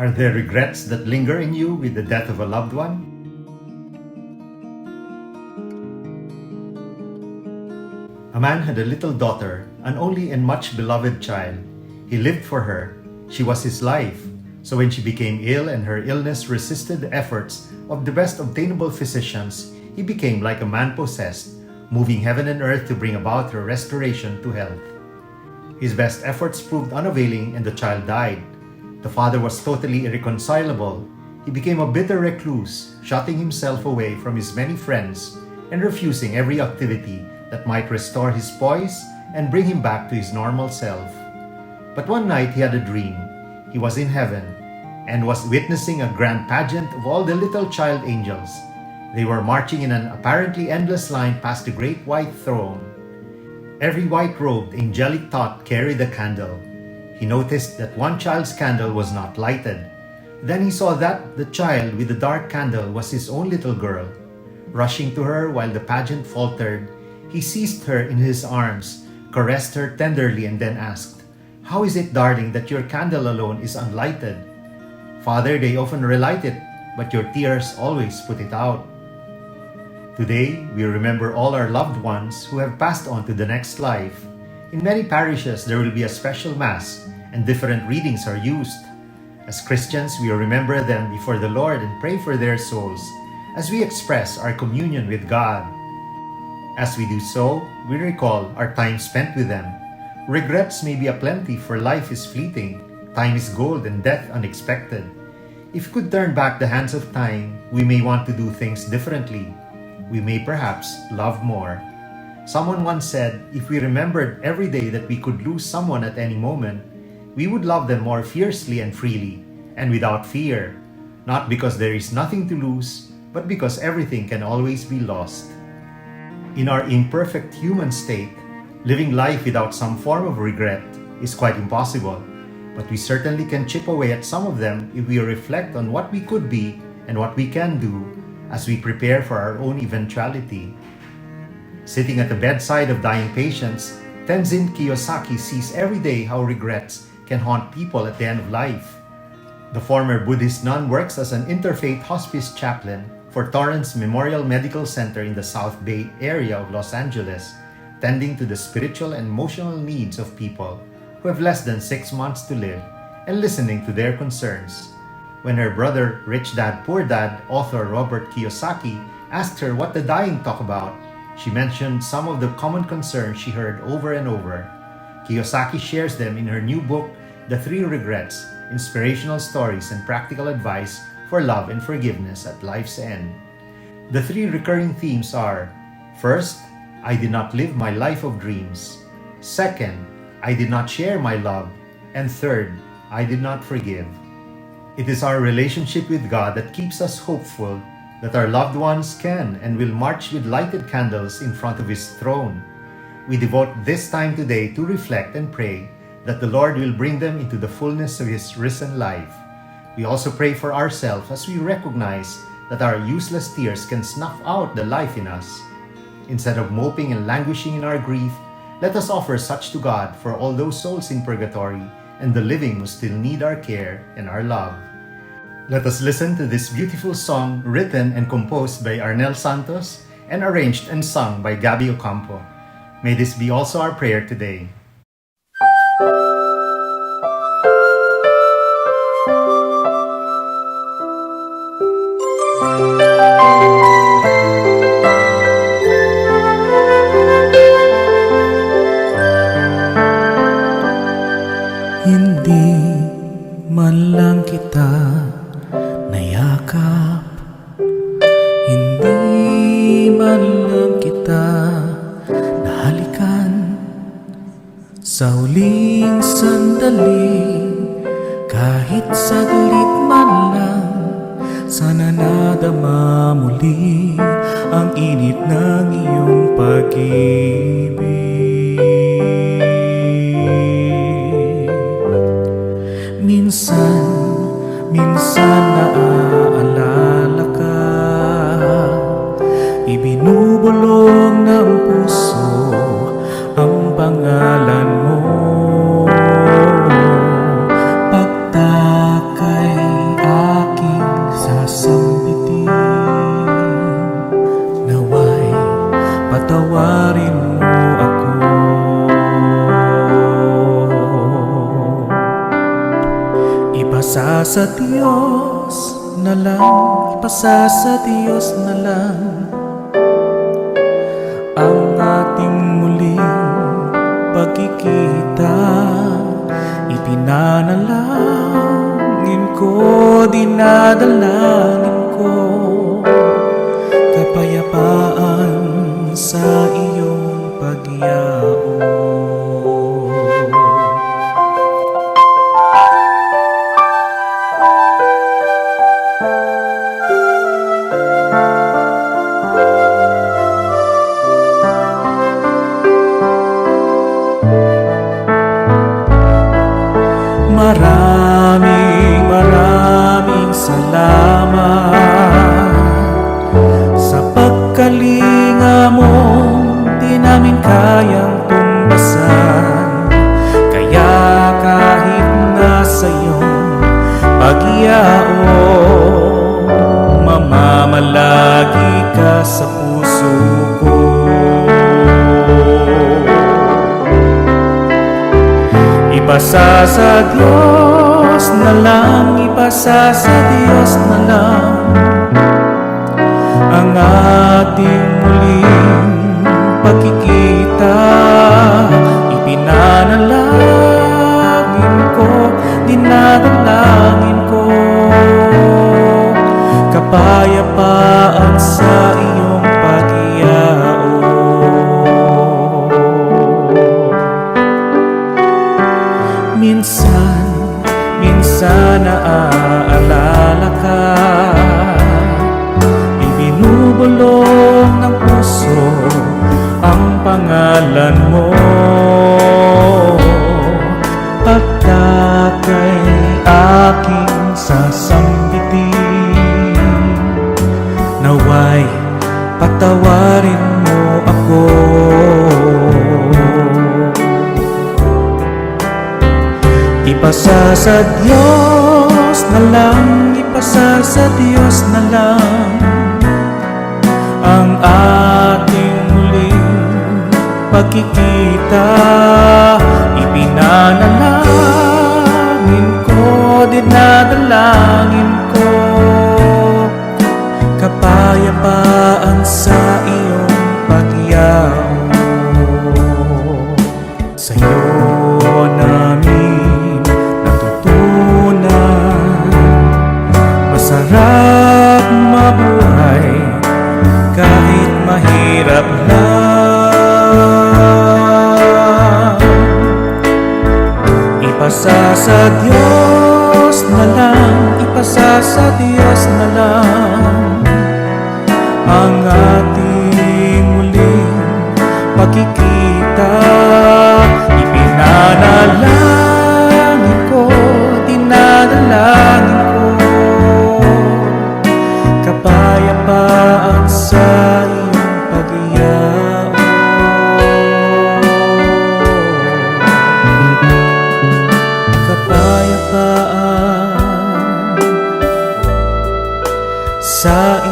Are there regrets that linger in you with the death of a loved one? A man had a little daughter, an only and much beloved child. He lived for her. She was his life. So when she became ill and her illness resisted the efforts of the best obtainable physicians, he became like a man possessed, moving heaven and earth to bring about her restoration to health. His best efforts proved unavailing and the child died. The father was totally irreconcilable. He became a bitter recluse, shutting himself away from his many friends and refusing every activity that might restore his poise and bring him back to his normal self. But one night he had a dream. He was in heaven and was witnessing a grand pageant of all the little child angels. They were marching in an apparently endless line past the great white throne. Every white-robed angelic thought carried a candle. He noticed that one child's candle was not lighted. Then he saw that the child with the dark candle was his own little girl. Rushing to her while the pageant faltered, he seized her in his arms, caressed her tenderly, and then asked, "How is it, darling, that your candle alone is unlighted?" "Father, they often relight it, but your tears always put it out." Today, we remember all our loved ones who have passed on to the next life. In many parishes, there will be a special Mass, and different readings are used. As Christians, we remember them before the Lord and pray for their souls as we express our communion with God. As we do so, we recall our time spent with them. Regrets may be aplenty, for life is fleeting, time is gold, and death unexpected. If we could turn back the hands of time, we may want to do things differently. We may perhaps love more. Someone once said, if we remembered every day that we could lose someone at any moment, we would love them more fiercely and freely, and without fear, not because there is nothing to lose, but because everything can always be lost. In our imperfect human state, living life without some form of regret is quite impossible, but we certainly can chip away at some of them if we reflect on what we could be and what we can do as we prepare for our own eventuality. Sitting at the bedside of dying patients, Tenzin Kiyosaki sees every day how regrets can haunt people at the end of life. The former Buddhist nun works as an interfaith hospice chaplain for Torrance Memorial Medical Center in the South Bay area of Los Angeles, tending to the spiritual and emotional needs of people who have less than 6 months to live and listening to their concerns. When her brother, Rich Dad Poor Dad, author Robert Kiyosaki, asked her what the dying talk about, she mentioned some of the common concerns she heard over and over. Kiyosaki shares them in her new book, The 3 Regrets, Inspirational Stories and Practical Advice for Love and Forgiveness at Life's End. The 3 recurring themes are: first, I did not live my life of dreams. Second, I did not share my love. And third, I did not forgive. It is our relationship with God that keeps us hopeful that our loved ones can and will march with lighted candles in front of His throne. We devote this time today to reflect and pray that the Lord will bring them into the fullness of His risen life. We also pray for ourselves as we recognize that our useless tears can snuff out the life in us. Instead of moping and languishing in our grief, let us offer such to God for all those souls in purgatory and the living who still need our care and our love. Let us listen to this beautiful song written and composed by Arnel Santos and arranged and sung by Gabby Ocampo. May this be also our prayer today. Hindi man lang kita nayakap, hindi man lang kita nahalikan. Sa huling sandali, kahit saglit man lang, sana nadama muli ang init ng iyong pag-ibig. Minsan naaalala ka, ibinubulong ng puso ang pangalan mo. Pagtakay Ipasa sa Diyos na lang, ipasa sa Diyos na lang ang ating muling pagkikita. Ipinanalangin ko, dinadalangin ko kapayapaan sa iyong pagyao. Maraming salamat sa pagkalinga mo, di namin kayang tumbasan. Kaya kahit nasa iyong pagyao, mamamalagi ka sa puso ko. Ipasa sa Diyos na lang, ipasa sa Diyos na lang ang ating muling pagkikita. Ipinanalangin ko, dinadalangin ko kapayapaan sa iyong pagyao. Minsan naaalala ka, ibinubulong ng puso ang pangalan mo. Pagkakay aking sasambitin, naway patawarin mo ako. Ipasa sa Diyos na lang, ipasa sa Diyos na lang ang ating muling pagkikita. Ipinanalangin ko, dinadalangin ko kapayapaan sa iyong pagyao. Sa'yo namin natutunan masarap mabuhay kahit mahirap lang. Ipasa sa Diyos na lang, ipasa sa Diyos na lang ang ating muling pagkikita. Ipinanalangin ko, dinadalangin ko kapayapaan sa iyong pagyao. Kapayapaan sa